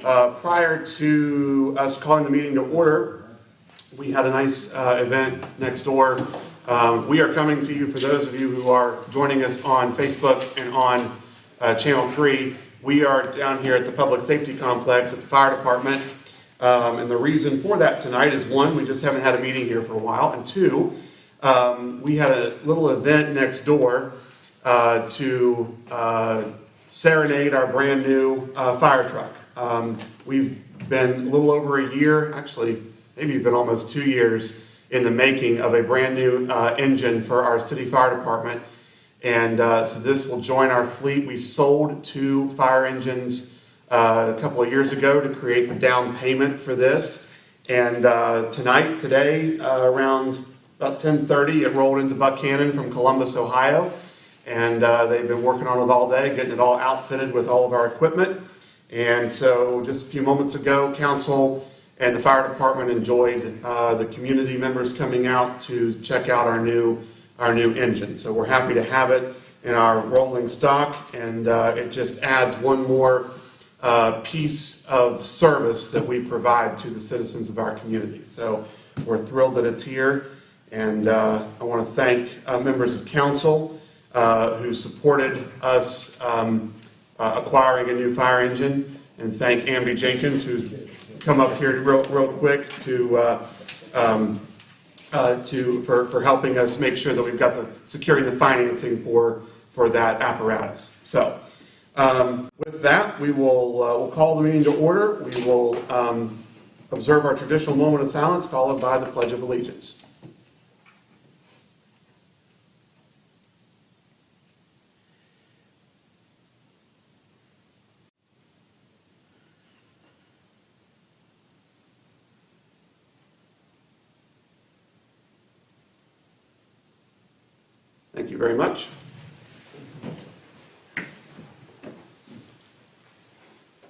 Prior to us calling the meeting to order, we had a nice event next door. We are coming to you, for those of you who are joining us on Facebook and on Channel 3. We are down here at the Public Safety Complex at the Fire Department. And the reason for that tonight is, one, we just haven't had a meeting here for a while, and two, we had a little event next door to serenade our brand new fire truck. We've been a little over a year, actually maybe even almost 2 years in the making of a brand new engine for our city fire department. And so this will join our fleet. We sold 2 fire engines a couple of years ago to create the down payment for this. And today, around about 10:30, it rolled into Buchanan from Columbus, Ohio. And they've been working on it all day, getting it all outfitted with all of our equipment. And so just a few moments ago, council and the fire department enjoyed the community members coming out to check out our new engine. So we're happy to have it in our rolling stock, and it just adds one more piece of service that we provide to the citizens of our community. So we're thrilled that it's here, and I want to thank members of council who supported us acquiring a new fire engine, and thank Amby Jenkins, who's come up here real quick for helping us make sure that we've got securing the financing for that apparatus. So with that, we'll call the meeting to order. We will observe our traditional moment of silence, followed by the Pledge of Allegiance. Thank you very much.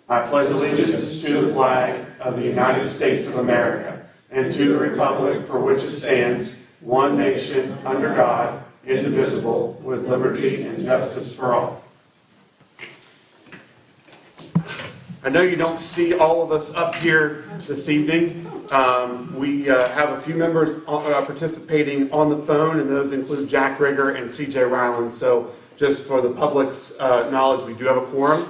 I pledge allegiance to the flag of the United States of America and to the republic for which it stands, one nation, under God, indivisible, with liberty and justice for all. I know you don't see all of us up here this evening. We have a few members participating on the phone, and those include Jack Rigger and CJ Ryland. So just for the public's knowledge, we do have a quorum,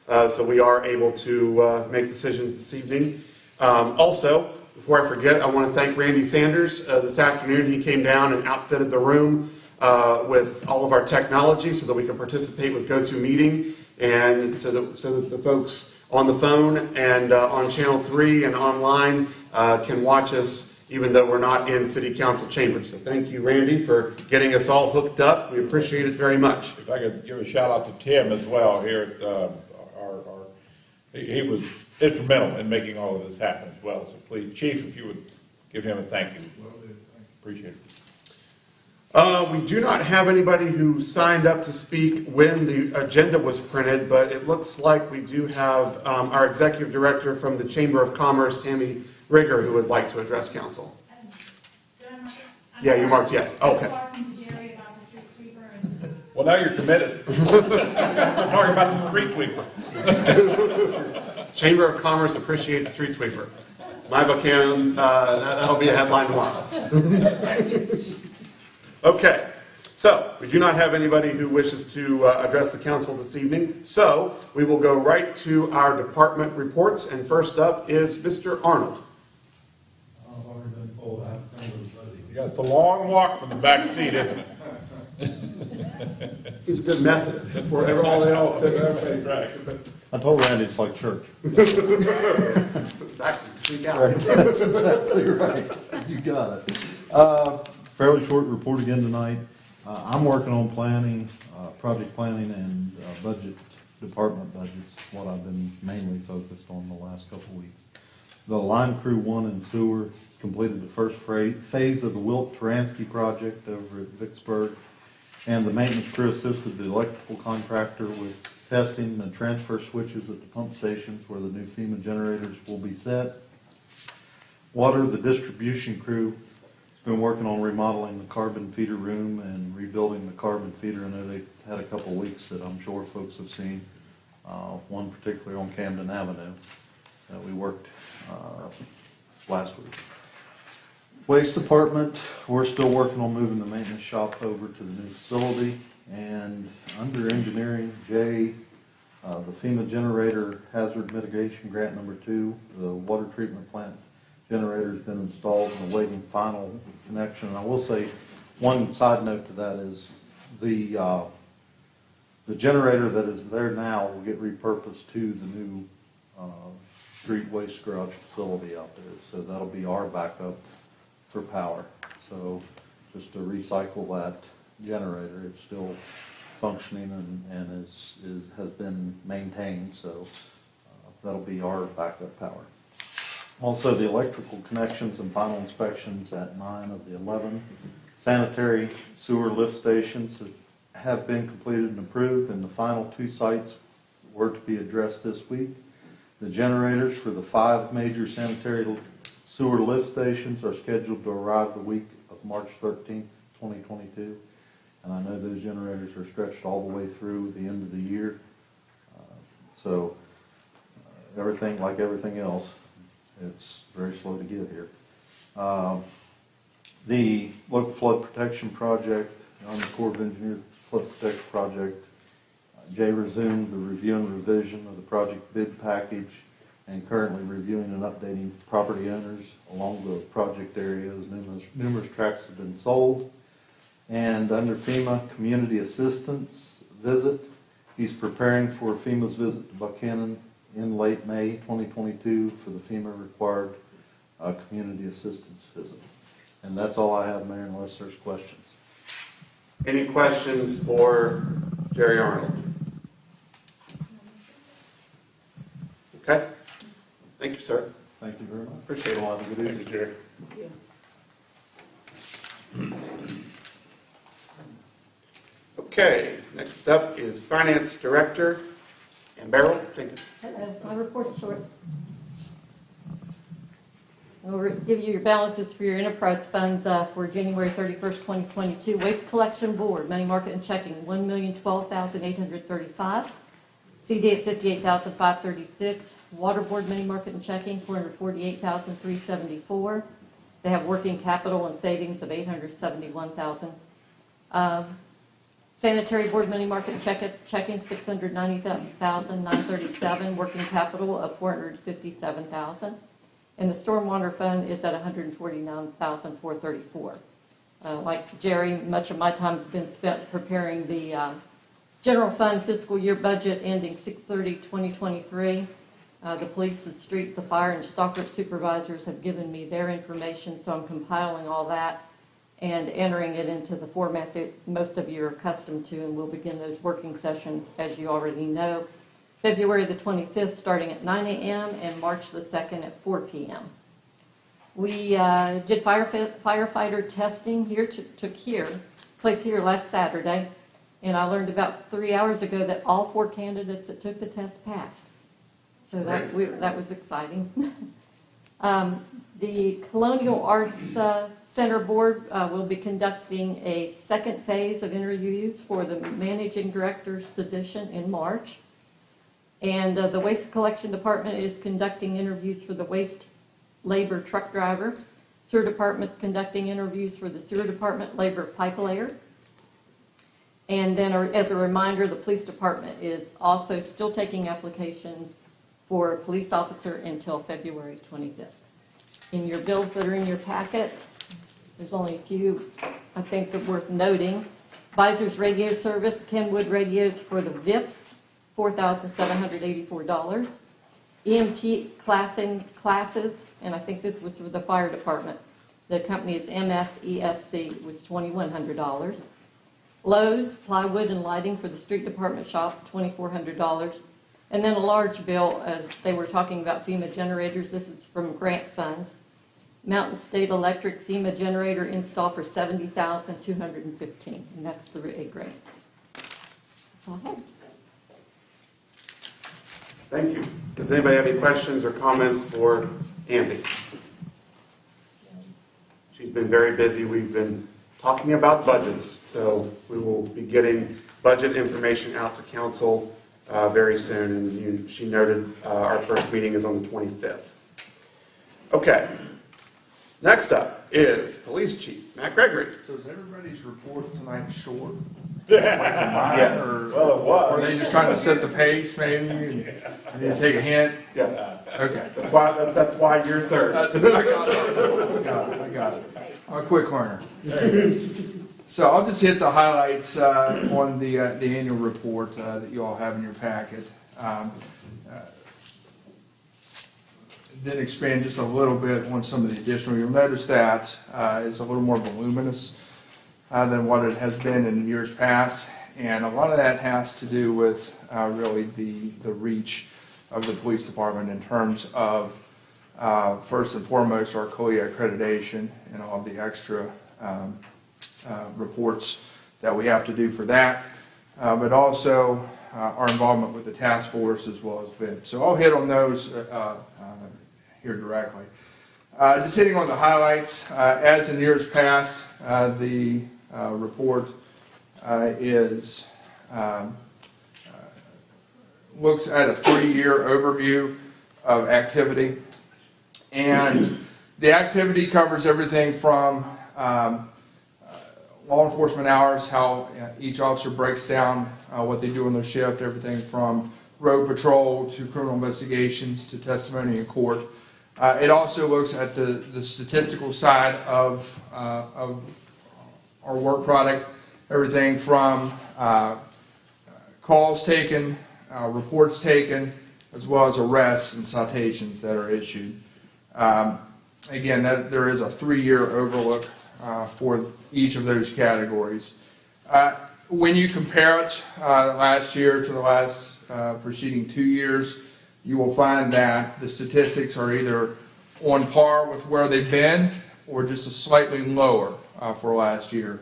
so we are able to make decisions this evening. Also, before I forget, I want to thank Randy Sanders. This afternoon he came down and outfitted the room with all of our technology so that we can participate with GoToMeeting, and so that the folks on the phone and on Channel 3 and online can watch us even though we're not in City Council chambers. So thank you, Randy, for getting us all hooked up. We appreciate it very much. If I could give a shout out to Tim as well here at he was instrumental in making all of this happen as well. So please, Chief, if you would give him a thank you. Appreciate it. We do not have anybody who signed up to speak when the agenda was printed, but it looks like we do have our Executive Director from the Chamber of Commerce, Tammy Rigger, who would like to address council. Yeah, you marked yes. Okay. Well, now you're committed. Talking about the street sweeper. Chamber of Commerce appreciates street sweeper. My Buchanan, that'll be a headline tomorrow. Okay, so we do not have anybody who wishes to address the council this evening, so we will go right to our department reports, and first up is Mr. Arnold. I've already been told I have to come to the buddy. Yeah, it's a long walk from the back seat, isn't it? He's a good Methodist. That's where they all sit there. I told Randy it's like church. Actually, speak out. Right. That's exactly right. You got it. Fairly short report again tonight. I'm working on planning, project planning and budget, department budgets, what I've been mainly focused on the last couple of weeks. The line crew 1 in sewer has completed the first phase of the Wilt-Taransky project over at Vicksburg, and the maintenance crew assisted the electrical contractor with testing the transfer switches at the pump stations where the new FEMA generators will be set. Water, the distribution crew has been working on remodeling the carbon feeder room and rebuilding the carbon feeder. I know they've had a couple of leaks that I'm sure folks have seen, one particularly on Camden Avenue. that we worked last week. Waste Department, we're still working on moving the maintenance shop over to the new facility. And under engineering, Jay, the FEMA generator hazard mitigation grant number 2, the water treatment plant generator has been installed and awaiting final connection. And I will say, one side note to that is the generator that is there now will get repurposed to the new street waste garage facility out there. So that'll be our backup for power. So just to recycle that generator, it's still functioning and has been maintained. So that'll be our backup power. Also, the electrical connections and final inspections at 9 of the 11 sanitary sewer lift stations have been completed and approved, and the final 2 sites were to be addressed this week. The generators for the 5 major sanitary sewer lift stations are scheduled to arrive the week of March 13th, 2022. And I know those generators are stretched all the way through the end of the year. Everything, like everything else, it's very slow to get here. The local flood protection project, on the Corps of Engineers flood protection project, Jay resumed the review and revision of the project bid package and currently reviewing and updating property owners along the project areas. Numerous tracts have been sold. And under FEMA community assistance visit, he's preparing for FEMA's visit to Buchanan in late May 2022 for the FEMA required community assistance visit. And that's all I have, Mayor, unless there's questions. Any questions for Jerry Arnold? Okay. Thank you, sir. Thank you very much. Appreciate it. Have a good evening. Thank you, Jerry. Okay, next up is Finance Director and Beryl Jenkins. Hello, my report's short. I'll give you your balances for your enterprise funds for January 31st, 2022. Waste Collection Board, money market and checking, $1,012,835. CD at $58,536. Water Board, money market and checking, $448,374. They have working capital and savings of $871,000. Sanitary Board, money market and checking, $690,937. Working capital of $457,000. And the Stormwater Fund is at $149,434. Like Jerry, much of my time has been spent preparing the General Fund fiscal year budget ending 6/30/2023. The police, the street, the fire, and Stockbridge supervisors have given me their information, so I'm compiling all that and entering it into the format that most of you are accustomed to, and we'll begin those working sessions, as you already know, February the 25th starting at 9 a.m. and March the 2nd at 4 p.m. We did firefighter testing here, took place here last Saturday, and I learned about 3 hours ago that all 4 candidates that took the test passed. So that was exciting. The Colonial Arts Center Board will be conducting a second phase of interviews for the managing director's position in March. And the Waste Collection Department is conducting interviews for the waste labor truck driver. Sewer Department's conducting interviews for the Sewer Department labor pipe layer. And then, as a reminder, the Police Department is also still taking applications for a police officer until February 25th. In your bills that are in your packet, there's only a few I think that worth noting. Visors Radio Service, Kenwood radios for the VIPs, $4,784. EMT classes, and I think this was for the fire department. The company is MSESC, was $2,100. Lowe's, plywood and lighting for the street department shop, $2,400. And then a large bill, as they were talking about FEMA generators, this is from grant funds. Mountain State Electric FEMA generator install for $70,215, and that's through a grant. That's all I have. Thank you. Does anybody have any questions or comments for Andy? She's been very busy. We've been talking about budgets, so we will be getting budget information out to council very soon, and she noted our first meeting is on the 25th. Okay, next up is Police Chief Matt Gregory. So is everybody's report tonight short? Yes. Well, it was. Are they just trying to set the pace, maybe? And I need to take a hint? Yeah, Okay. that's why you're third. I got it. I'm a quick learner. So I'll just hit the highlights on the annual report that you all have in your packet. Then expand just a little bit on some of the additional. You'll notice that it's a little more voluminous than what it has been in years past, and a lot of that has to do with really the reach of the police department in terms of first and foremost our COIA accreditation and all of the extra reports that we have to do for that, but also our involvement with the task force as well as VIP. So I'll hit on those here directly. Just hitting on the highlights, as in years past, the report looks at a 3-year overview of activity, and the activity covers everything from law enforcement hours, how each officer breaks down what they do on their shift, everything from road patrol to criminal investigations to testimony in court. It also looks at the statistical side of our work product, everything from calls taken, reports taken, as well as arrests and citations that are issued. Again, there is a 3-year overlook for each of those categories. When you compare it last year to the last preceding 2 years, you will find that the statistics are either on par with where they've been or just a slightly lower for last year.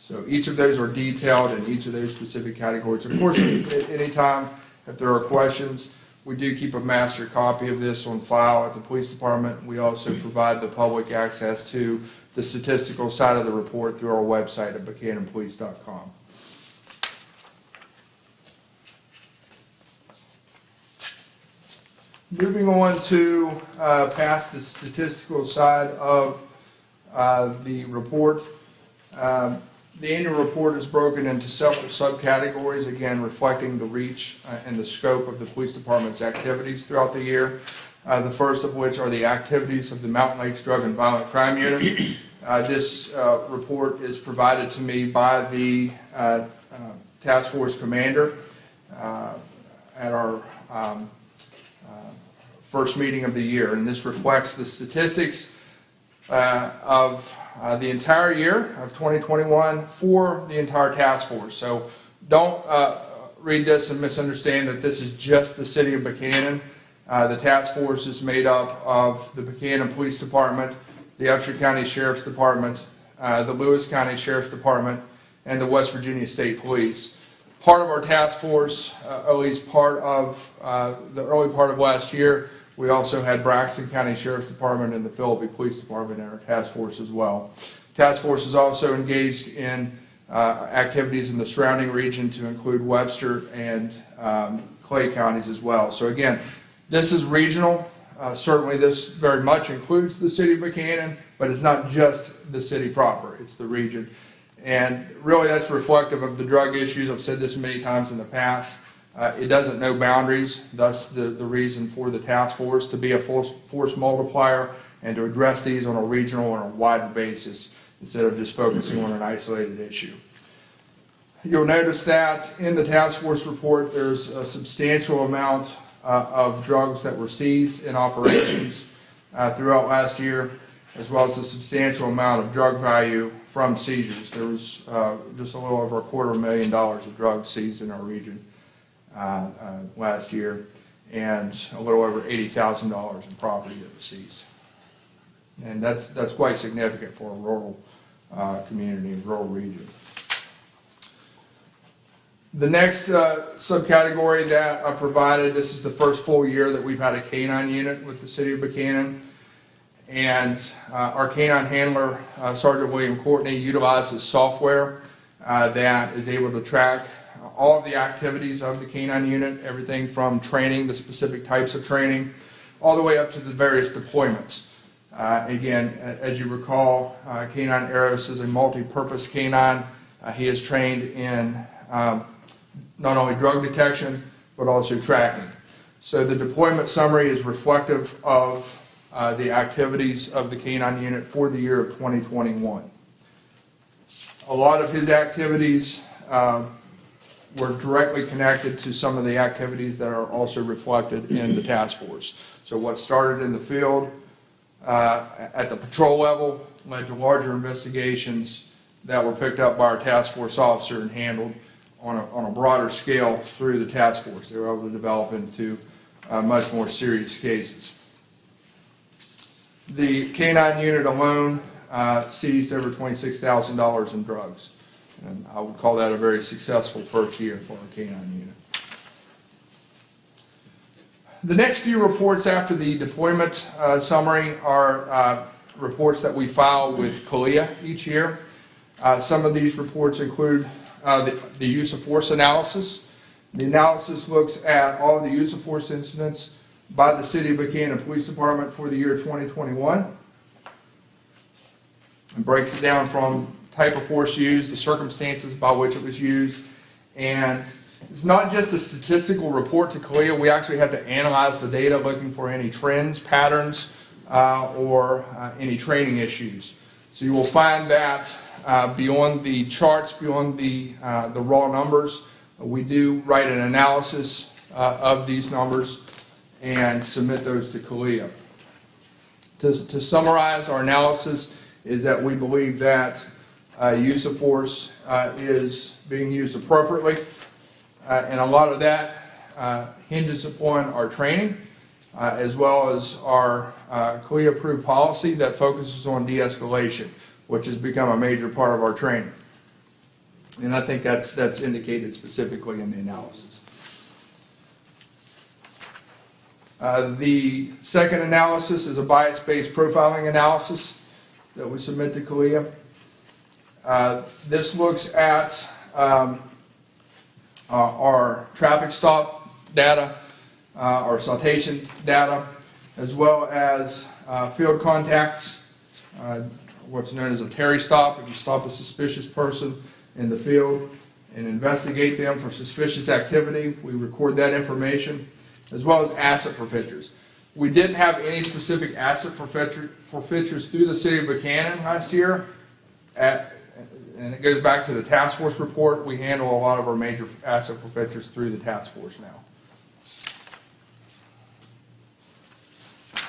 So each of those are detailed in each of those specific categories. Of course, at any time, if there are questions, we do keep a master copy of this on file at the police department. We also provide the public access to the statistical side of the report through our website at buchananpolice.com. Moving on to past the statistical side of the report. The annual report is broken into several subcategories, again reflecting the reach and the scope of the police department's activities throughout the year. The first of which are the activities of the Mountain Lakes Drug and Violent Crime Unit. This report is provided to me by the task force commander at our first meeting of the year, and this reflects the statistics of the entire year of 2021 for the entire task force. So don't read this and misunderstand that this is just the city of Buchanan. The task force is made up of the Buchanan Police Department, the Upshur County Sheriff's Department, the Lewis County Sheriff's Department, and the West Virginia State Police. Part of our task force, at least part of the early part of last year, we also had Braxton County Sheriff's Department and the Philippi Police Department in our task force as well. Task force is also engaged in activities in the surrounding region to include Webster and Clay counties as well. So again, this is regional. Certainly this very much includes the city of Buchanan, but it's not just the city proper, it's the region. And really that's reflective of the drug issues. I've said this many times in the past. It doesn't know boundaries, thus the reason for the task force to be a force multiplier and to address these on a regional and a wider basis instead of just focusing on an isolated issue. You'll notice that in the task force report there's a substantial amount of drugs that were seized in operations throughout last year, as well as a substantial amount of drug value from seizures. There was just a little over $250,000 of drugs seized in our region last year, and a little over $80,000 in property that was seized. And that's quite significant for a rural community, rural region. The next subcategory that I provided, this is the first full year that we've had a canine unit with the city of Buchanan. And our canine handler, Sergeant William Courtney, utilizes software that is able to track all of the activities of the K-9 unit, everything from training, the specific types of training, all the way up to the various deployments. Again, as you recall, K-9 Eros is a multi-purpose K-9. He is trained in not only drug detection, but also tracking. So the deployment summary is reflective of the activities of the K-9 unit for the year of 2021. A lot of his activities were directly connected to some of the activities that are also reflected in the task force. So what started in the field at the patrol level led to larger investigations that were picked up by our task force officer and handled on a broader scale through the task force. They were able to develop into much more serious cases. The K-9 unit alone seized over $26,000 in drugs. And I would call that a very successful first year for our K-9 unit. The next few reports after the deployment summary are reports that we file with CALEA each year. Some of these reports include the use of force analysis. The analysis looks at all of the use of force incidents by the City of Buchanan Police Department for the year 2021. And breaks it down from type of force used, the circumstances by which it was used, and it's not just a statistical report to CALEA. We actually have to analyze the data looking for any trends, patterns, or any training issues. So you will find that beyond the charts, beyond the raw numbers, we do write an analysis of these numbers and submit those to CALEA. To summarize, our analysis is that we believe that use of force is being used appropriately, and a lot of that hinges upon our training, as well as our CALEA-approved policy that focuses on de-escalation, which has become a major part of our training. And I think that's indicated specifically in the analysis. The second analysis is a bias-based profiling analysis that we submit to CALEA. This looks at our traffic stop data, our citation data, as well as field contacts, what's known as a Terry stop. If you stop a suspicious person in the field and investigate them for suspicious activity, we record that information, as well as asset forfeitures. We didn't have any specific asset forfeitures through the City of Buchanan last year, and it goes back to the task force report. We handle a lot of our major asset forfeitures through the task force now.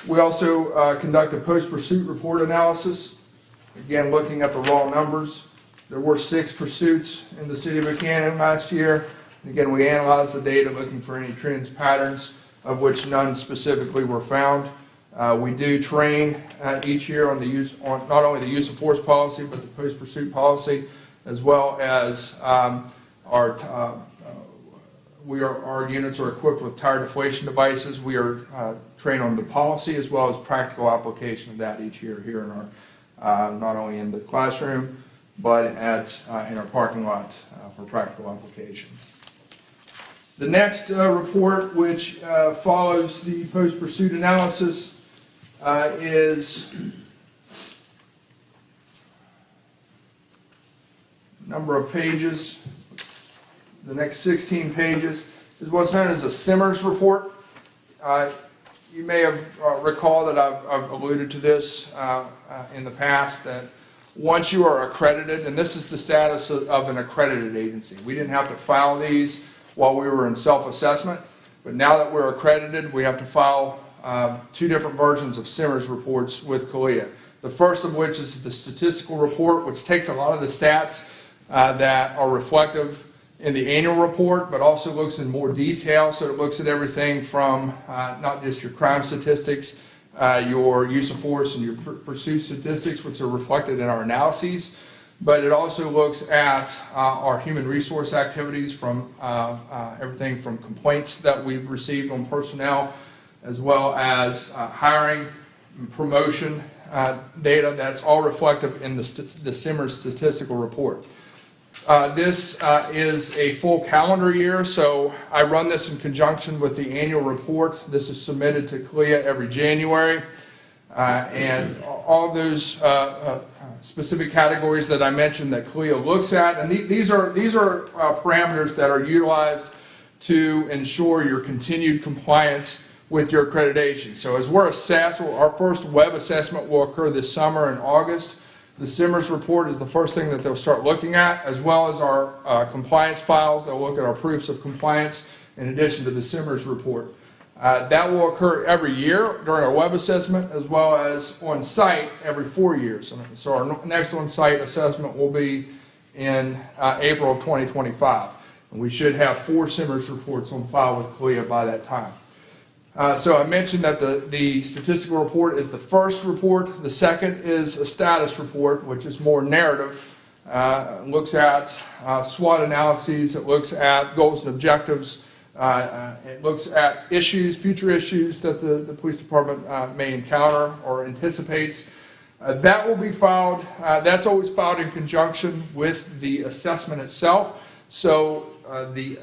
We also conduct a post-pursuit report analysis. Again, looking at the raw numbers. There were 6 pursuits in the City of Buchanan last year. And again, we analyzed the data looking for any trends, patterns, of which none specifically were found. We do train each year on not only the use of force policy, but the post-pursuit policy, as well as our units are equipped with tire deflation devices. We are trained on the policy as well as practical application of that each year here in our, not only in the classroom, but in our parking lot for practical application. The next report, which follows the post-pursuit analysis, is number of pages. The next 16 pages is what's known as a Simmers report. You may have recalled that I've alluded to this in the past, that once you are accredited, and this is the status of an accredited agency. We didn't have to file these while we were in self-assessment, but now that we're accredited, we have to file 2 different versions of Simmers reports with CALEA. The first of which is the statistical report, which takes a lot of the stats that are reflective in the annual report, but also looks in more detail. So it looks at everything from not just your crime statistics, your use of force and your pursuit statistics, which are reflected in our analyses, but it also looks at our human resource activities from everything from complaints that we've received on personnel, as well as hiring and promotion data. That's all reflective in the Simmers statistical report. This is a full calendar year, so I run this in conjunction with the annual report. This is submitted to CLIA every January. And all those specific categories that I mentioned that CLIA looks at, and these are parameters that are utilized to ensure your continued compliance with your accreditation. So as we're assessed, our first web assessment will occur this summer in August. The Simmers report is the first thing that they'll start looking at, as well as our compliance files. They'll look at our proofs of compliance in addition to the Simmers report. That will occur every year during our web assessment, as well as on site every 4 years. So our next on site assessment will be in April of 2025. And we should have 4 Simmers reports on file with CLIA by that time. So I mentioned that the statistical report is the first report. The second is a status report, which is more narrative. It looks at SWOT analyses. It looks at goals and objectives. It looks at issues, future issues that the police department may encounter or anticipates. That will be filed. That's always filed in conjunction with the assessment itself. So the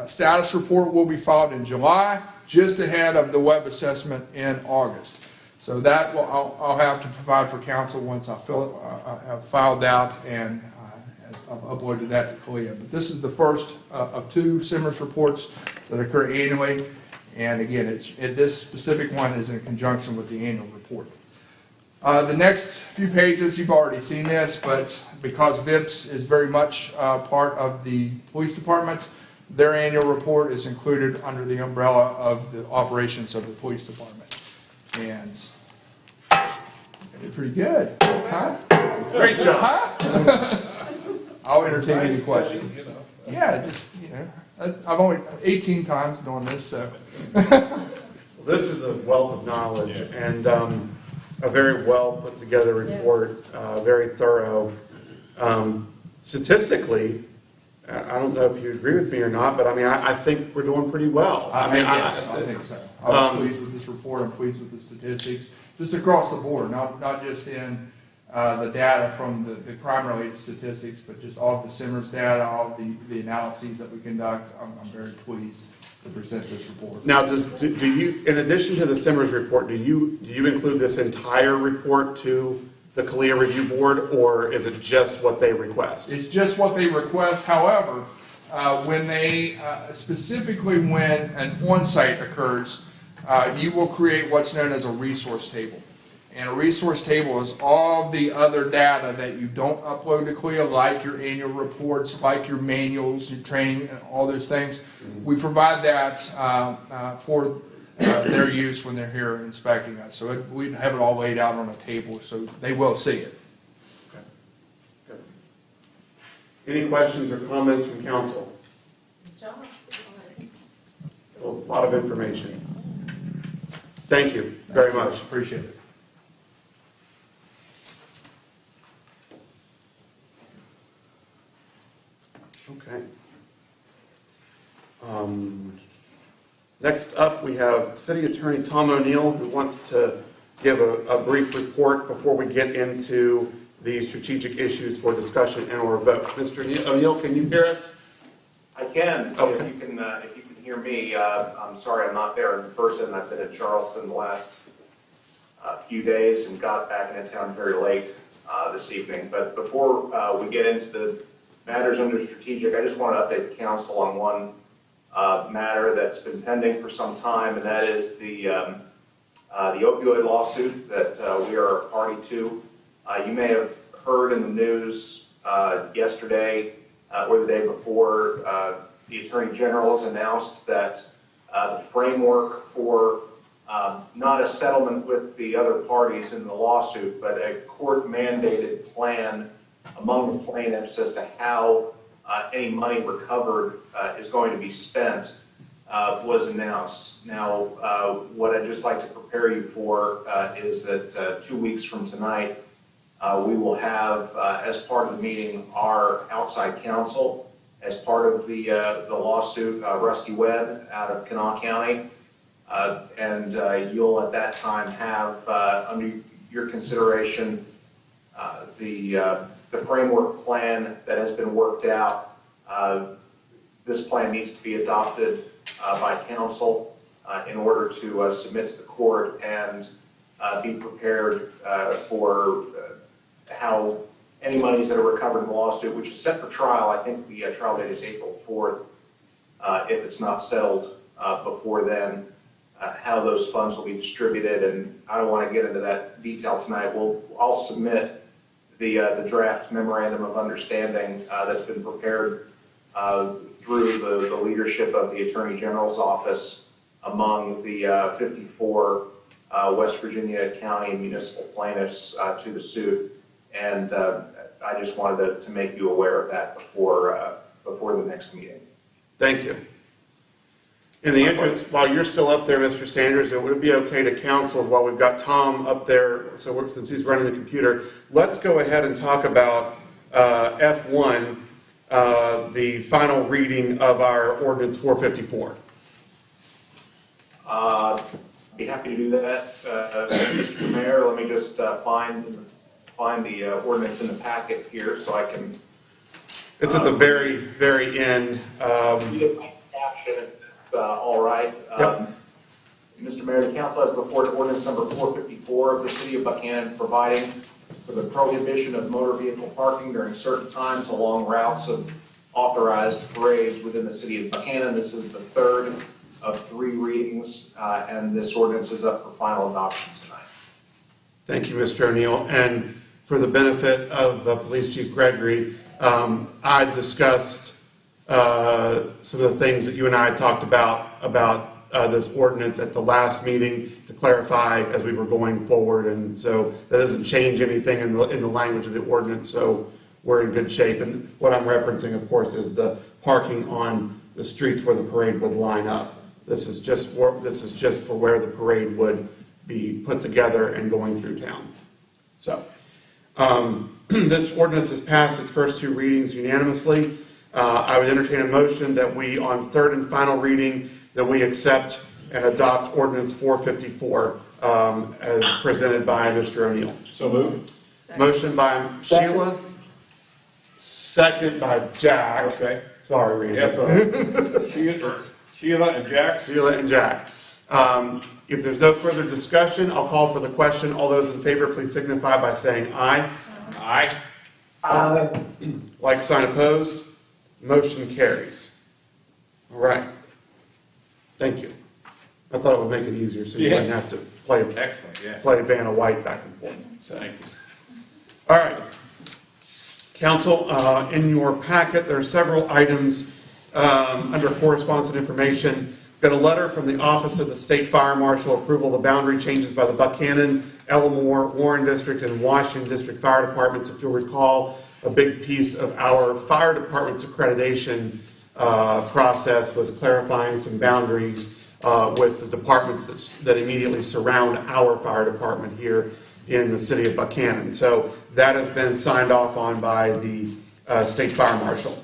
status report will be filed in July, just ahead of the web assessment in August. So that I'll have to provide for council once I have filed out and I've uploaded that to CLIA. But this is the first of 2 Simmers reports that occur annually. And again, this specific one is in conjunction with the annual report. The next few pages, you've already seen this, but because VIPS is very much part of the police department, their annual report is included under the umbrella of the operations of the police department. And I did pretty good. Huh? Great job. Huh? I'll entertain any questions. Yeah, just, I've only 18 times doing this, so. This is a wealth of knowledge and a very well put together report, very thorough. Statistically, I don't know if you agree with me or not, but I mean, I think we're doing pretty well. I think so. I was pleased with this report. I'm pleased with the statistics, just across the board, not just in the data from the crime-related statistics, but just all of the Simmers data, all of the analyses that we conduct. I'm very pleased to present this report. Now, do you, in addition to the Simmers report, do you include this entire report to the CLIA review board, or is it just what they request? It's just what they request. However, when they, specifically when an on-site occurs, you will create what's known as a resource table. And a resource table is all the other data that you don't upload to CLIA, like your annual reports, like your manuals, your training, and all those things. We provide that for their use when they're here inspecting us. So we have it all laid out on a table, so they will see it. Okay. Good. Any questions or comments from council? A lot of information. Thank you very much. Appreciate it. Okay. Next up, we have City Attorney Tom O'Neill, who wants to give a brief report before we get into the strategic issues for discussion and or vote. Mr. O'Neill, can you hear us? I can. Okay. If you can hear me. I'm sorry I'm not there in person. I've been in Charleston the last few days and got back into town very late this evening. But before we get into the matters under strategic, I just want to update the council on one matter that's been pending for some time, and that is the opioid lawsuit that we are a party to. You may have heard in the news yesterday or the day before, the Attorney General has announced that the framework for not a settlement with the other parties in the lawsuit, but a court-mandated plan among the plaintiffs as to how any money recovered is going to be spent was announced. Now, what I'd just like to prepare you for is that 2 weeks from tonight, we will have, as part of the meeting, our outside counsel, as part of the lawsuit, Rusty Webb out of Kanawha County, and you'll at that time have under your consideration the the framework plan that has been worked out. This plan needs to be adopted by council in order to submit to the court and be prepared for how any monies that are recovered in the lawsuit, which is set for trial. I think the trial date is April 4th. If it's not settled before then, how those funds will be distributed, and I don't want to get into that detail tonight. I'll submit the draft memorandum of understanding that's been prepared through the leadership of the Attorney General's office among the 54 West Virginia County municipal plaintiffs to the suit, and I just wanted to make you aware of that before the next meeting. Thank you. In the interest, while you're still up there, Mr. Sanders, it would be okay to counsel while we've got Tom up there, since he's running the computer, let's go ahead and talk about F1, the final reading of our Ordinance 454. Be happy to do that. Mr. Mayor, let me just find the ordinance in the packet here so I can... It's at the very, very end. Get my caption, if it's all right. Yep. Mr. Mayor, the council has before it ordinance number 454 of the city of Buchanan providing for the prohibition of motor vehicle parking during certain times along routes of authorized parades within the city of Buchanan. This is the third of 3 readings, and this ordinance is up for final adoption tonight. Thank you, Mr. O'Neill. And for the benefit of Police Chief Gregory, I discussed some of the things that you and I had talked about this ordinance at the last meeting to clarify as we were going forward, and so that doesn't change anything in the language of the ordinance, so we're in good shape. And what I'm referencing, of course, is the parking on the streets where the parade would line up. This is just for where the parade would be put together and going through town. So this ordinance has passed its first 2 readings unanimously. I would entertain a motion that we, on third and final reading, that we accept and adopt Ordinance 454 as presented by Mr. O'Neill. So moved. Motion by Sheila, second by Jack. Okay. Sorry, Randy. That's all right. Sheila and Jack. Sheila and Jack. If there's no further discussion, I'll call for the question. All those in favor, please signify by saying aye. Aye. Aye. Like sign opposed. Motion carries. All right. Thank you. I thought it would make it easier so you wouldn't have to play Excellent, yeah. Vanna White back and forth. So. Thank you. All right. Council, in your packet, there are several items under correspondence and information. We've got a letter from the Office of the State Fire Marshal approval of the boundary changes by the Buchanan, Elmore, Warren District, and Washington District Fire Departments. If you'll recall, a big piece of our fire department's accreditation process was clarifying some boundaries with the departments that immediately surround our fire department here in the city of Buchanan. So that has been signed off on by the State Fire Marshal.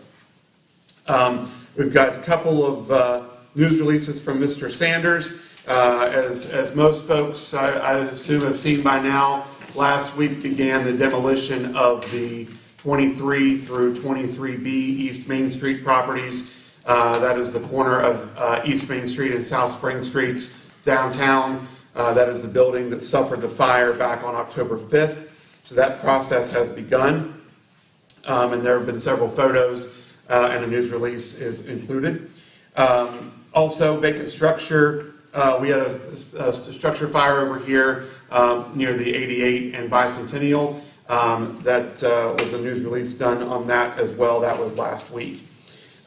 We've got a couple of news releases from Mr. Sanders. As most folks, I assume, have seen by now, last week began the demolition of the 23 through 23B East Main Street properties. That is the corner of East Main Street and South Spring Streets downtown. That is the building that suffered the fire back on October 5th. So that process has begun. And there have been several photos, and a news release is included. Also, vacant structure. We had a structure fire over here near the 88 and Bicentennial. That was a news release done on that as well. That was last week.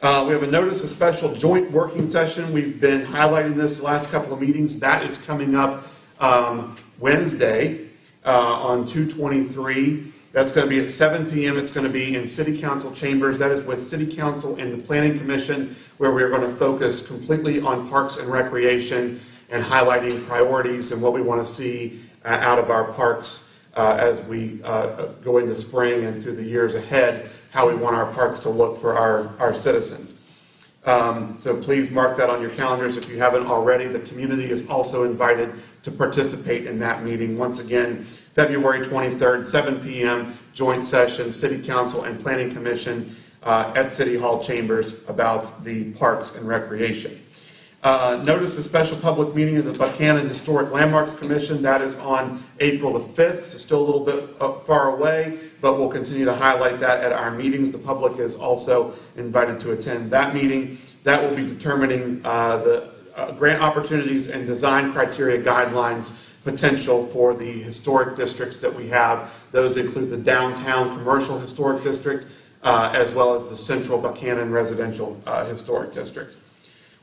We have a notice of special joint working session. We've been highlighting this the last couple of meetings. That is coming up Wednesday on 2/23. That's going to be at 7 p.m. It's going to be in City Council chambers. That is with City Council and the Planning Commission, where we are going to focus completely on parks and recreation and highlighting priorities and what we want to see out of our parks as we go into spring and through the years ahead, how we want our parks to look for our citizens. So please mark that on your calendars if you haven't already. The community is also invited to participate in that meeting. Once again, February 23rd, 7 p.m., joint session, City Council and Planning Commission at City Hall Chambers about the Parks and Recreation. Notice a special public meeting of the Buchanan Historic Landmarks Commission. That is on April the 5th, so still a little bit far away, but we'll continue to highlight that at our meetings. The public is also invited to attend that meeting. That will be determining the grant opportunities and design criteria guidelines potential for the historic districts that we have. Those include the downtown commercial historic district, as well as the central Buchanan residential historic district.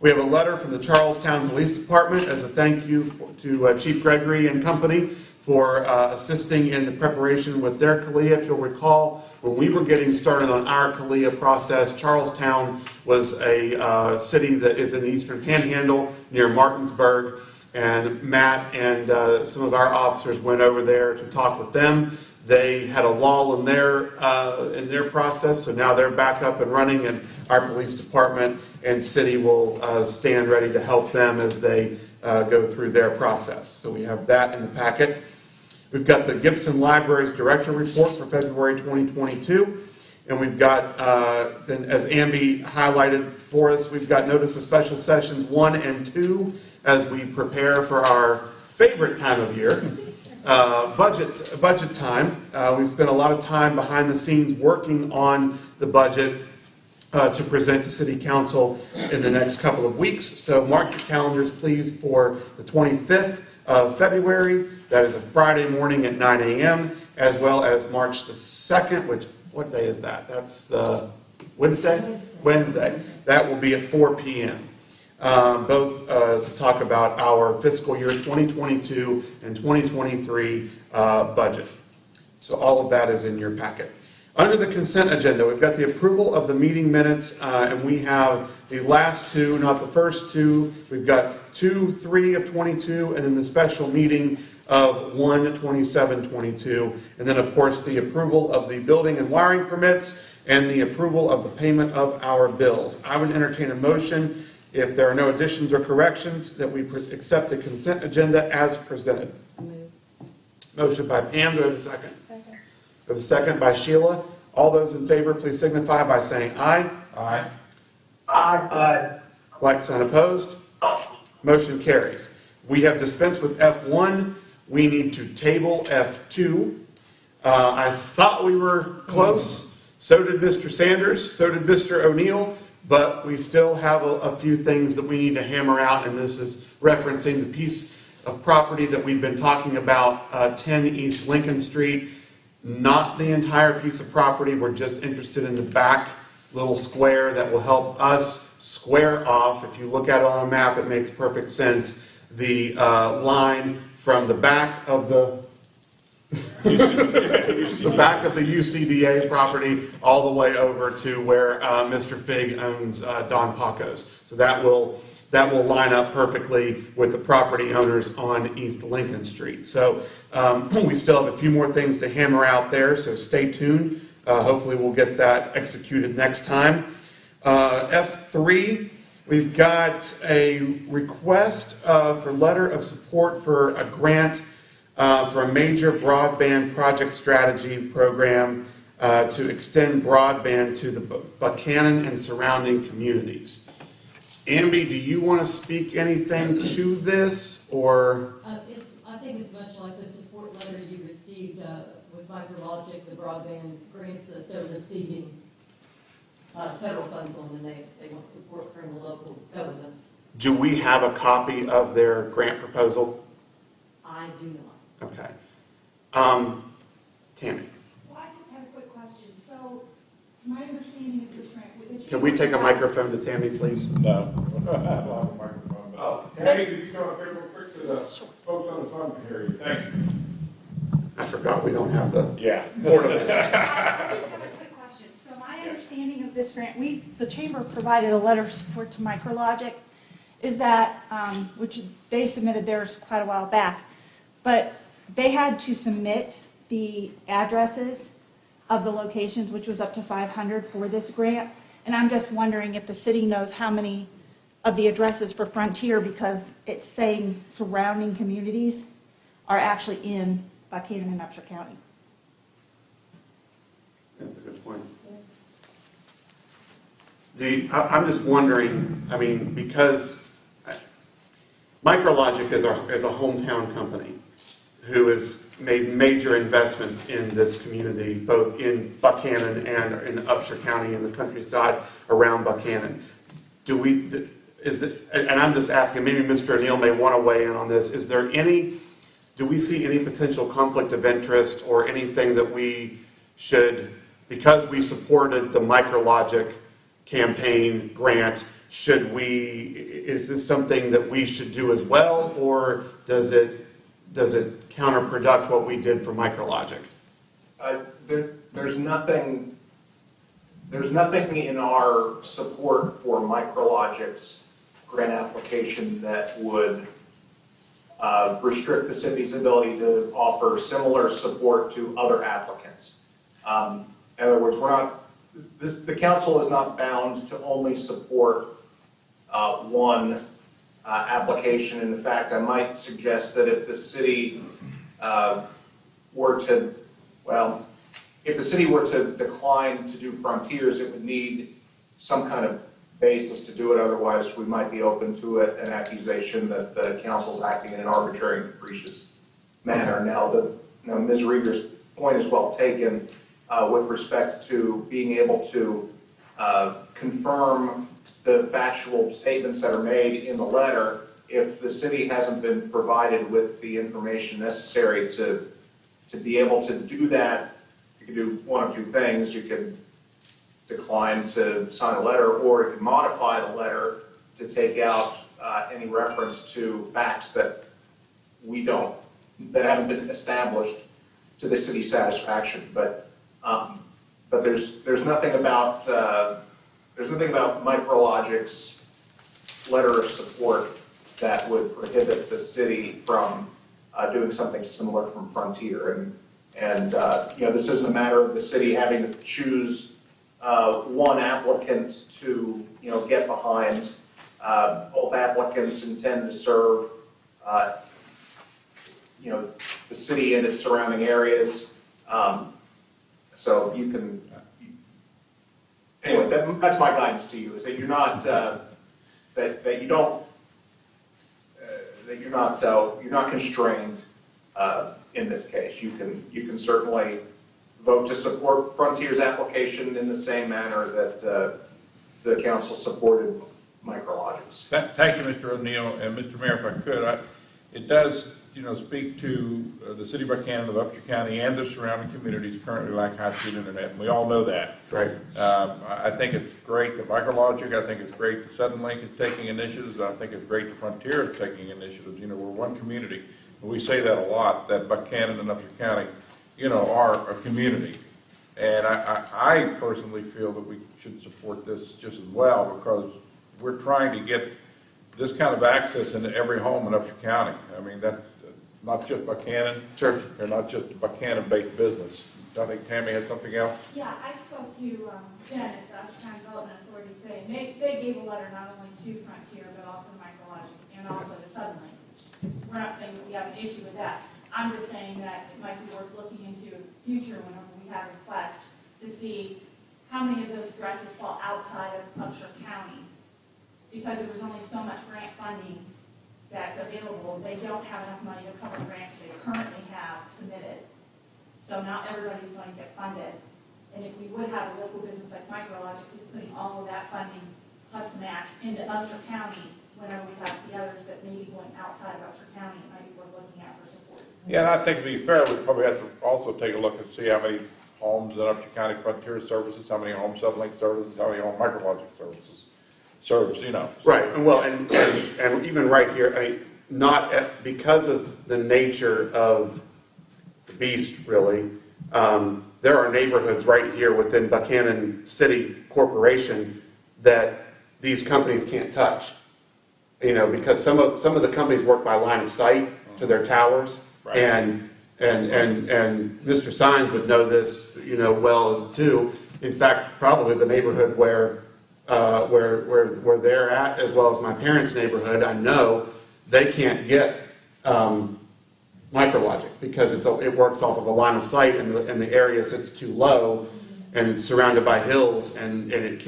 We have a letter from the Charlestown Police Department as a thank you to Chief Gregory and company for assisting in the preparation with their CALIA. If you'll recall, when we were getting started on our CALIA process, Charlestown was a city that is in the Eastern Panhandle near Martinsburg, and Matt and some of our officers went over there to talk with them. They had a lull in their process, so now they're back up and running, and our police department and city will stand ready to help them as they go through their process. So we have that in the packet. We've got the Gibson Library's Director Report for February 2022, and we've got, then as Amby highlighted for us, we've got notice of special sessions 1 and 2 as we prepare for our favorite time of year. Budget time. We've spent a lot of time behind the scenes working on the budget to present to City Council in the next couple of weeks. So mark your calendars, please, for the 25th of February. That is a Friday morning at 9 a.m., as well as March the 2nd, which, what day is that? That's the Wednesday? Wednesday. That will be at 4 p.m. Both to talk about our fiscal year 2022 and 2023 budget. So all of that is in your packet. Under the consent agenda, we've got the approval of the meeting minutes, and we have the last two, not the first two. We've got 2/3 of 22, and then the special meeting of 1/27/22. And then, of course, the approval of the building and wiring permits and the approval of the payment of our bills. I would entertain a motion, if there are no additions or corrections, that we accept the consent agenda as presented. Motion by Pam. Do I have a second? Second. We have a second by Sheila. All those in favor, please signify by saying aye. Aye. Aye. Like sign opposed. Motion carries. We have dispensed with F1. We need to table F2. I thought we were close. So did Mr. Sanders. So did Mr. O'Neill. But we still have a few things that we need to hammer out, and this is referencing the piece of property that we've been talking about, 10 East Lincoln Street. Not the entire piece of property. We're just interested in the back little square that will help us square off. If you look at it on a map, it makes perfect sense. The line from the back of the back of the UCDA property all the way over to where Mr. Fig owns Don Paco's. So that will line up perfectly with the property owners on East Lincoln Street. So we still have a few more things to hammer out there, so stay tuned. Hopefully we'll get that executed next time. F3, we've got a request for letter of support for a grant for a major broadband project strategy program to extend broadband to the Buchanan and surrounding communities. Amby, do you want to speak anything to this, or? I think it's much like the support letter you received with MicroLogic, the broadband grants that they're receiving federal funds on, and they want support from the local governments. Do we have a copy of their grant proposal? I do not. Okay. Tammy, Well, I just had a quick question. So, my understanding of this grant, with the can we take a microphone to Tammy, please? No. I don't have a microphone. Oh. Hey, could you come up here real quick to the folks on the phone can hear you? Thanks. I forgot we don't have the Yeah. portables. I just have a quick question. So, my understanding of this grant, the chamber provided a letter of support to MicroLogic, is that, which they submitted theirs quite a while back, but they had to submit the addresses of the locations, which was up to 500 for this grant. And I'm just wondering if the city knows how many of the addresses for Frontier, because it's saying surrounding communities, are actually in Buchanan and Upshur County. That's a good point. I'm just wondering, I mean, because Micrologic is a hometown company who has made major investments in this community, both in Buchanan and in Upshur County and the countryside around Buchanan. And I'm just asking, maybe Mr. O'Neill may want to weigh in on this, do we see any potential conflict of interest or anything that we should, because we supported the Micrologic campaign grant, is this something that we should do as well, or does it counterproduct what we did for Micrologic? There's nothing in our support for Micrologic's grant application that would restrict the city's ability to offer similar support to other applicants. In other words, the council is not bound to only support one application. In fact, I might suggest that if the city were to decline to do Frontiers, it would need some kind of basis to do it. Otherwise, we might be open to an accusation that the council's acting in an arbitrary and capricious manner. Now, Ms. Rieger's point is well taken with respect to being able to confirm the factual statements that are made in the letter. If the city hasn't been provided with the information necessary to be able to do that, you can do one of two things. You can decline to sign a letter, or you can modify the letter to take out any reference to facts that haven't been established to the city's satisfaction. But there's nothing about Micrologic's letter of support that would prohibit the city from doing something similar from Frontier. And this isn't a matter of the city having to choose one applicant to get behind. Both applicants intend to serve the city and its surrounding areas. So you can. Anyway, that's my guidance to you: is that you're not you're not constrained in this case. You can certainly vote to support Frontier's application in the same manner that the council supported Micrologic's. Thank you, Mr. O'Neill. And Mr. Mayor, if I could, it does speak to the city of Buchanan, of Upshur County, and the surrounding communities currently lack high-speed internet, and we all know that. Right. I think it's great that Micrologic, I think it's great that Suddenlink is taking initiatives, I think it's great that Frontier is taking initiatives. We're one community, and we say that a lot, that Buchanan and Upshur County, are a community. And I personally feel that we should support this just as well, because we're trying to get this kind of access into every home in Upshur County. I mean, that's not just Buchanan. Sure. They're not just a Buchanan-based business. I think Tammy had something else. Yeah, I spoke to Jen at the Upshur County Development Authority today, and they gave a letter not only to Frontier, but also Micrologic, and also to Suddenlink. We're not saying that we have an issue with that. I'm just saying that it might be worth looking into future whenever we have requests to see how many of those addresses fall outside of Upshur County. Because there was only so much grant funding that's available, they don't have enough money to cover grants they currently have submitted. So not everybody's going to get funded. And if we would have a local business like Micrologic who's putting all of that funding plus the match into Upshur County, whenever we have the others that may be going outside of Upshur County, it might be worth looking at for support. Yeah, and I think to be fair, we probably have to also take a look and see how many homes in Upshur County Frontier services, how many home Suddenlink services, how many home Micrologic services. Right, and even right here, because of the nature of the beast, really, there are neighborhoods right here within Buchanan City Corporation that these companies can't touch. Because some of the companies work by line of sight to their towers, right. and Mr. Sines would know this, well too. In fact, probably the neighborhood where they're at, as well as my parents' neighborhood, I know they can't get MicroLogic, because it works off of a line of sight, and the area sits too low, and it's surrounded by hills, and it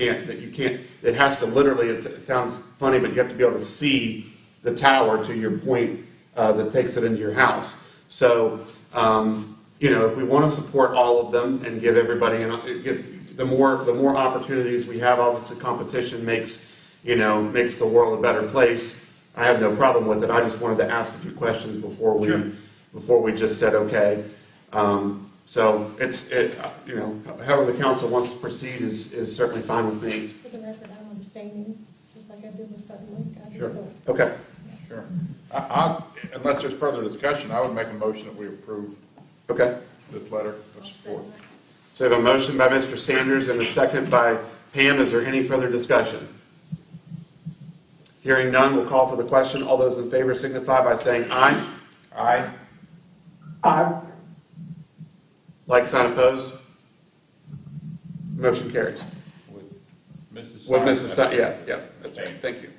has to literally, it sounds funny, but you have to be able to see the tower to your point that takes it into your house. So, if we want to support all of them and give everybody, the more opportunities we have, obviously competition makes the world a better place. I have no problem with it. I just wanted to ask a few questions before we just said okay. So however the council wants to proceed is certainly fine with me. For the record, I'm abstaining, just like I did with Sutton Lake. Sure. Okay. Sure. Unless there's further discussion, I would make a motion that we approve Okay. this letter of support. So we have a motion by Mr. Sanders and a second by Pam. Is there any further discussion? Hearing none, we'll call for the question. All those in favor signify by saying aye. Aye. Aye. Like sign opposed? Motion carries. With Mrs. Yeah, that's right. Thank you.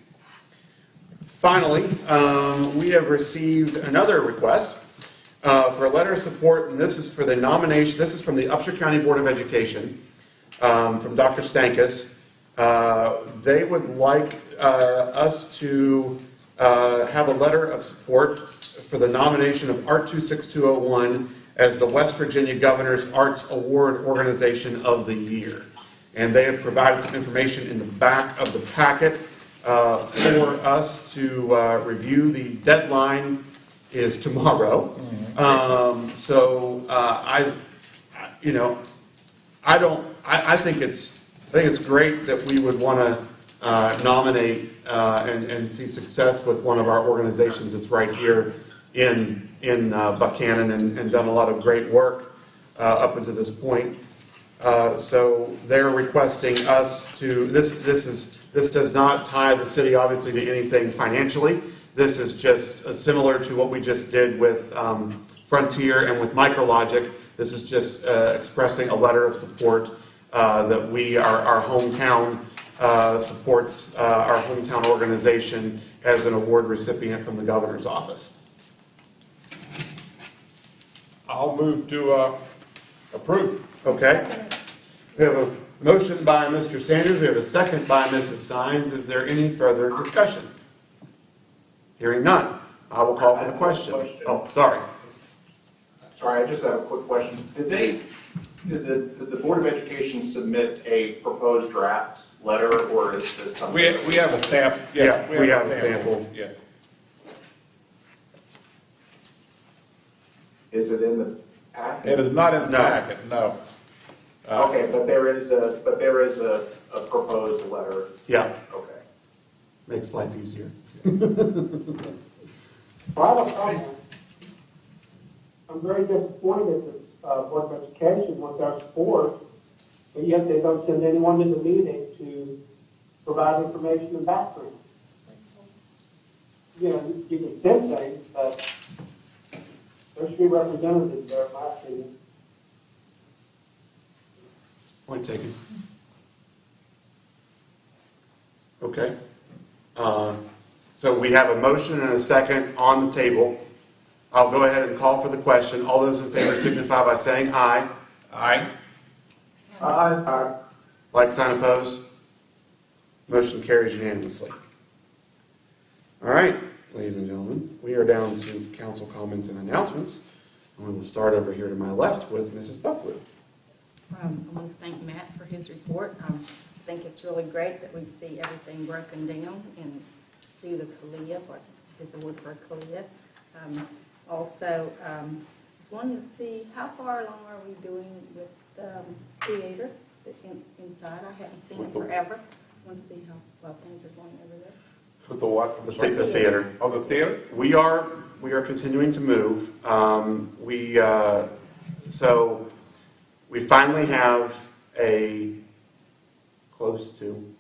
Finally, we have received another request for a letter of support, and this is for the nomination. This is from the Upshur County Board of Education, from Dr. Stankus. They would like us to have a letter of support for the nomination of Art 26201 as the West Virginia Governor's Arts Award Organization of the Year. And they have provided some information in the back of the packet for us to review. The deadline is tomorrow. I think it's great that we would want to nominate and see success with one of our organizations that's right here in Buchanan and done a lot of great work up until this point. So they're requesting us to, this does not tie the city obviously to anything financially. This is just similar to what we just did with Frontier and with MicroLogic. This is just expressing a letter of support that our hometown supports our hometown organization as an award recipient from the governor's office. I'll move to approve. Okay. We have a motion by Mr. Sanders. We have a second by Mrs. Sines. Is there any further discussion? Hearing none, I will call for the question. Oh, sorry. Sorry, I just have a quick question. Did the Board of Education submit a proposed draft letter, or is this something? We have a sample. Yeah, we have a sample. Yeah. Is it in the packet? It is not in the No. packet, no. Okay, but there is a proposed letter. Yeah, Okay. makes life easier. Well, I have a comment. I'm very disappointed that Board of Education with their support, but yet they don't send anyone to the meeting to provide information and background. You can send things, but there should be representatives there, in my opinion. Point taken. Okay. So we have a motion and a second on the table. I'll go ahead and call for the question. All those in favor signify by saying aye. Aye. Aye. Like sign opposed? Motion carries unanimously. All right, ladies and gentlemen, we are down to council comments and announcements. And we will start over here to my left with Mrs. Bucklew. I want to thank Matt for his report. I think it's really great that we see everything broken down and do the CALIA, what is the word for CALIA. Also, just wanted to see how far along are we doing with theater inside. I haven't seen it forever. I want to see how well things are going over there. With the what? The theater. Oh, the theater? We are continuing to move. So we finally have a close to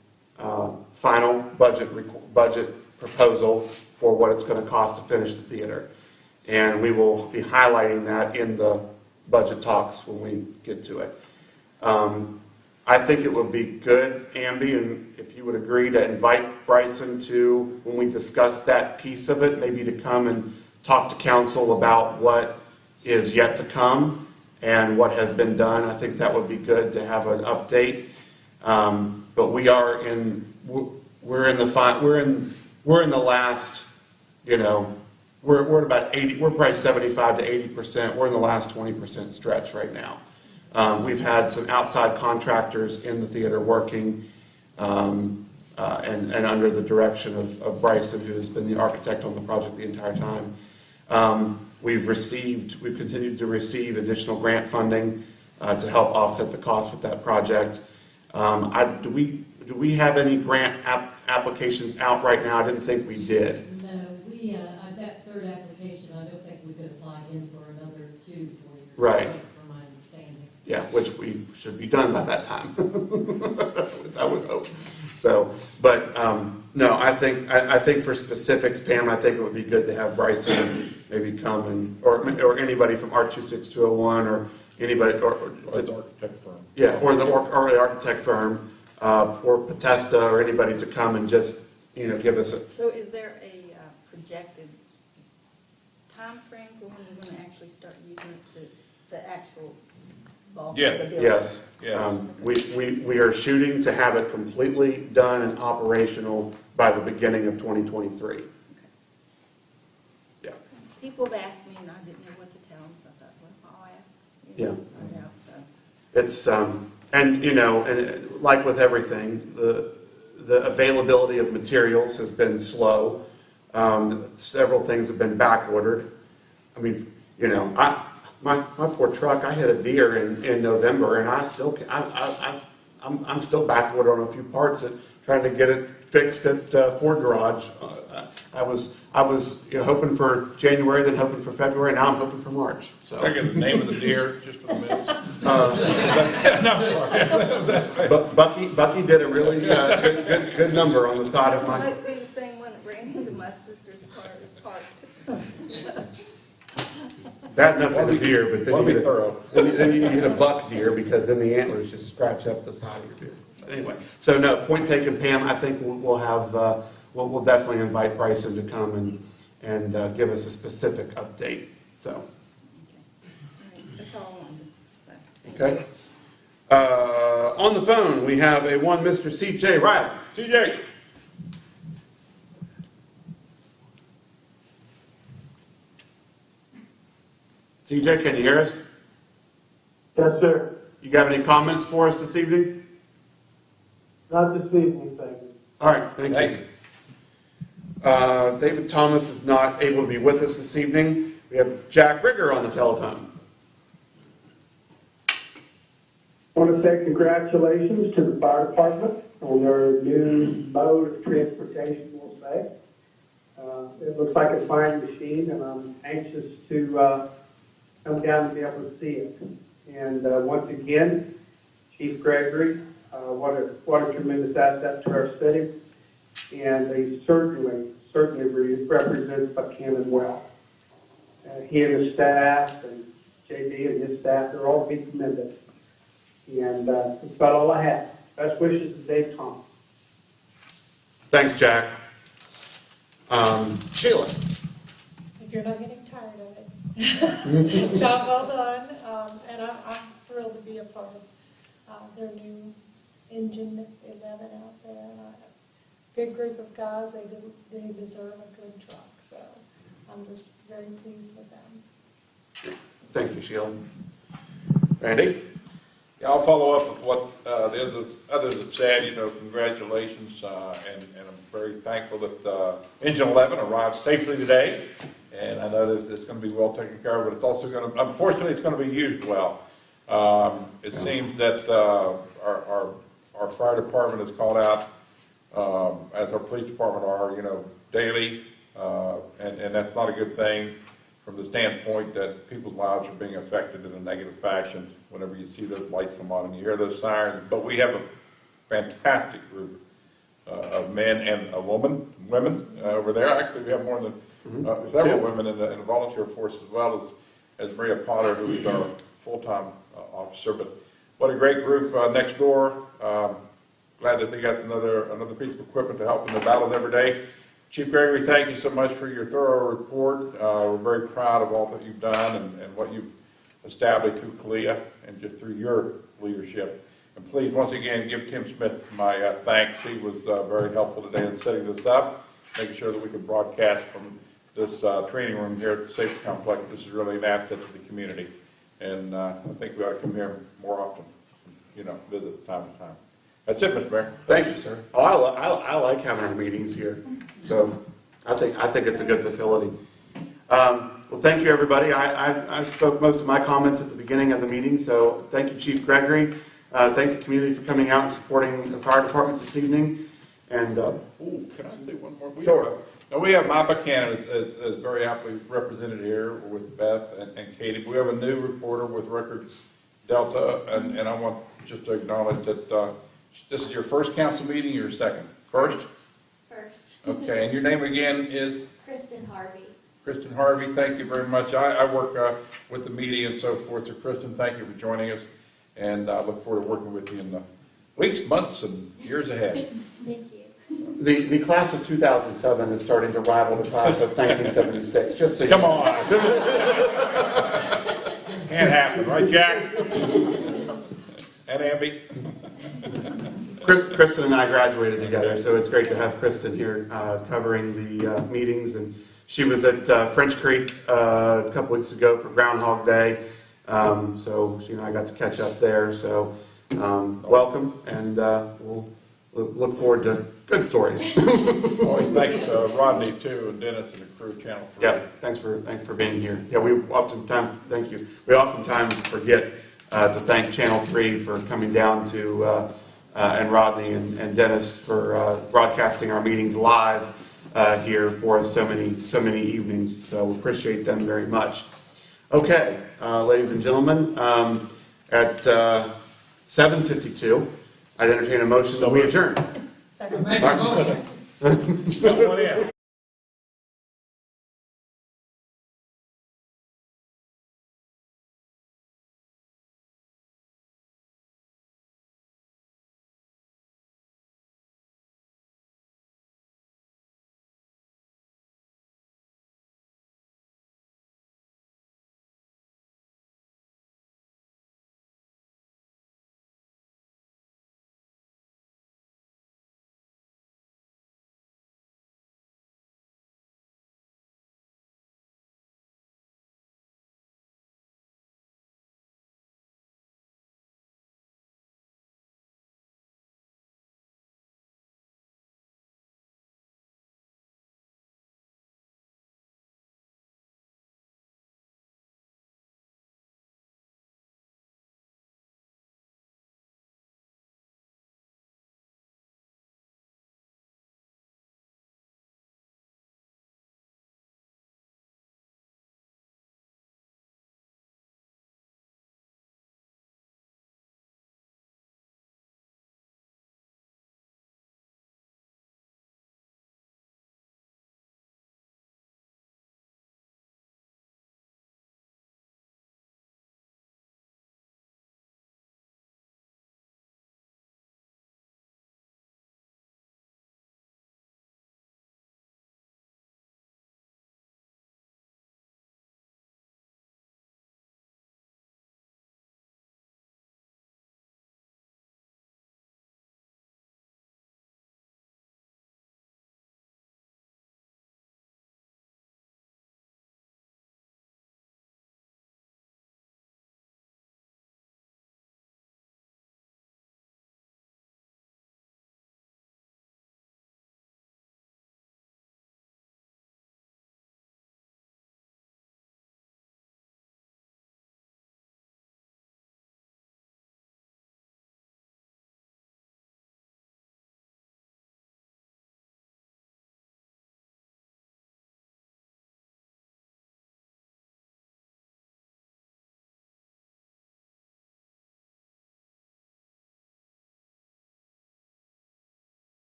final budget proposal for what it's going to cost to finish the theater. And we will be highlighting that in the budget talks when we get to it. I think it would be good, Amby, and if you would agree to invite Bryson to, when we discuss that piece of it, maybe to come and talk to council about what is yet to come and what has been done. I think that would be good to have an update. But we're in the last, we're at about 80, we're probably 75 to 80%. We're in the last 20% stretch right now. We've had some outside contractors in the theater working, and under the direction of Bryson, who has been the architect on the project the entire time. We've continued to receive additional grant funding to help offset the cost with that project. Do we have any grant applications out right now? I didn't think we did. No, that third application, I don't think we could apply again for another 2 to 4 years. Right. From my understanding. Yeah, which we should be done by that time. I would hope. So, but no, I think for specifics, Pam, I think it would be good to have Bryson maybe come or anybody from R26201 or anybody or the architect firm. Yeah, or the architect firm or Potesta or anybody to come and just give us a. So is there a projected time frame for when you're going to actually start using it to the actual bulk of the building? Yes. Yeah. We are shooting to have it completely done and operational by the beginning of 2023. Okay. Yeah. People have asked me, and I didn't know what to tell them, so I thought, well, I'll ask. Yeah. Find out, so. It's and like with everything, the availability of materials has been slow. Several things have been back ordered. I mean, my poor truck, I hit a deer in November, and I'm still back ordered on a few parts and trying to get it fixed at Ford Garage. I was hoping for January, then hoping for February, now I'm hoping for March. So I get the name of the deer just for the minutes. No, I'm sorry. But Bucky did a really good number on the side of It my. must be the same one that ran into my sister's park. Bad enough to hit a deer, but Let me then thorough. you hit a buck deer because then the antlers just scratch up the side of your deer. But anyway, so no, point taken, Pam. I think we'll have we'll definitely invite Bryson to come and give us a specific update. So Okay. All right, that's all I wanted. okay. On the phone we have one Mr. C.J. Riley. CJ. CJ, can you hear us? Yes, sir. You got any comments for us this evening? Not this evening, thank you. All right, thank you. David Thomas is not able to be with us this evening. We have Jack Rigger on the telephone. I want to say congratulations to the fire department on their new mode of transportation, we'll say. It looks like a fine machine, and I'm anxious to come down and be able to see it. And once again, Chief Gregory, what a tremendous asset to our city. And he certainly represents Buchanan well. He and his staff, and JD and his staff, they're all to be commended. And that's about all I have. Best wishes to Dave Thomas. Thanks, Jack. Sheila. If you're not getting tired of it. Job well done, and I'm thrilled to be a part of their new Engine 11 out there. And good group of guys, they deserve a good truck, so I'm just very pleased with them. Thank you, Sheila. Randy? Yeah, I'll follow up with what the others have said. Congratulations, and I'm very thankful that Engine 11 arrived safely today. And I know that it's going to be well taken care of, but it's also going to, unfortunately, it's going to be used well. It seems that our fire department is called out, as our police department are, daily, and that's not a good thing from the standpoint that people's lives are being affected in a negative fashion whenever you see those lights come on and you hear those sirens. But we have a fantastic group of men and women over there. Actually, we have more than several women in the volunteer force, as well as Maria Potter, who is our full-time officer. But what a great group next door. Glad that they got another piece of equipment to help in the battles every day. Chief Gregory, thank you so much for your thorough report. We're very proud of all that you've done and what you've established through CALEA and just through your leadership. And please, once again, give Tim Smith my thanks. He was very helpful today in setting this up, making sure that we can broadcast from this training room here at the safety complex. This is really an asset to the community. And I think we ought to come here more often, visit time to time. That's it, Mr. Mayor. Thank you, sir. Oh, I like having our meetings here, so I think it's a good facility. Well, thank you, everybody. I spoke most of my comments at the beginning of the meeting, so thank you, Chief Gregory. Thank the community for coming out and supporting the fire department this evening. And can I say one more? Sure. Now, we have Buchanan as very aptly represented here with Beth and Katie. We have a new reporter with Record Delta, and I want just to acknowledge that this is your first council meeting or your second? First. Okay, and your name again is? Kristen Harvey. Kristen Harvey, thank you very much. I work with the media and so forth, so Kristen, thank you for joining us, and I look forward to working with you in the weeks, months, and years ahead. Thank you. the class of 2007 is starting to rival the class of 1976. Just so Come on. Can't happen, right, Jack? And Abby? Kristen and I graduated together, so it's great to have Kristen here covering the meetings. And she was at French Creek a couple weeks ago for Groundhog Day, so she and I got to catch up there. So welcome, and we'll look forward to good stories. Oh, thanks Rodney too, and Dennis and the crew Channel 3. Yeah, thanks for being here. Yeah, we oftentimes forget to thank Channel 3 for coming down to and Rodney and Dennis for broadcasting our meetings live here for us so many evenings. So we appreciate them very much. Okay, ladies and gentlemen, at 7:52, I'd entertain a motion that we adjourn. Second. Got one in.